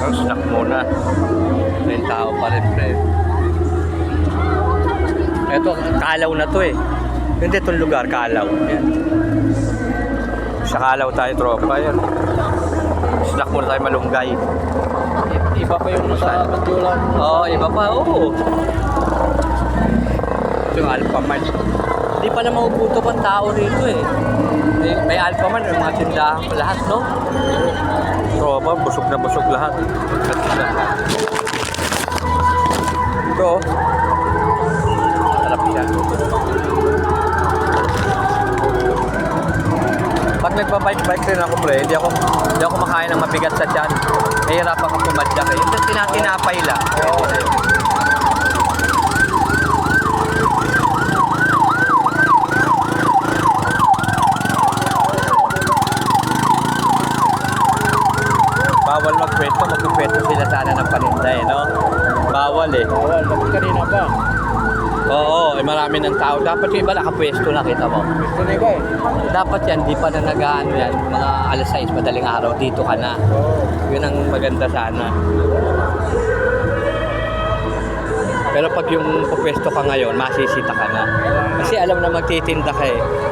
parang snack muna. May tao pa rin, pre. Ito, Kalaw na to eh. Hindi itong lugar, Kalaw. Yan. Sa Kalaw tayo, tropa. Yan. Snack muna tayo, malunggay. Iba pa yung sa Mandulan. Oo, iba pa, oo. Ito yung Alphamart. Hindi pa na mauputo pang tao rito eh. May Alphamart, may mga tindahan lahat, no? Tropa, busog na busog lahat. Ito, harap siya. Pag nagbabike-bike rin ako, pre, hindi ako makain ng mabigat sa tiyan. Nahihirapan ka pumadyak eh. Yung tinatinapay lang. Bawal magpwesto, magpwesto sila sana ng paninda eh, no? Bawal eh. Bawal, bakit kanina ba? Oo, eh, marami ng tao. Dapat yung iba nakapwesto na, kita mo. Gusto na iba eh. Dapat yan, di pa na nag-ano yan, mga alas 6, madaling araw, dito ka na. Yun ang maganda sana. Pero pag yung pupwesto ka ngayon, masisita ka na. Kasi alam na magtitinda ka eh.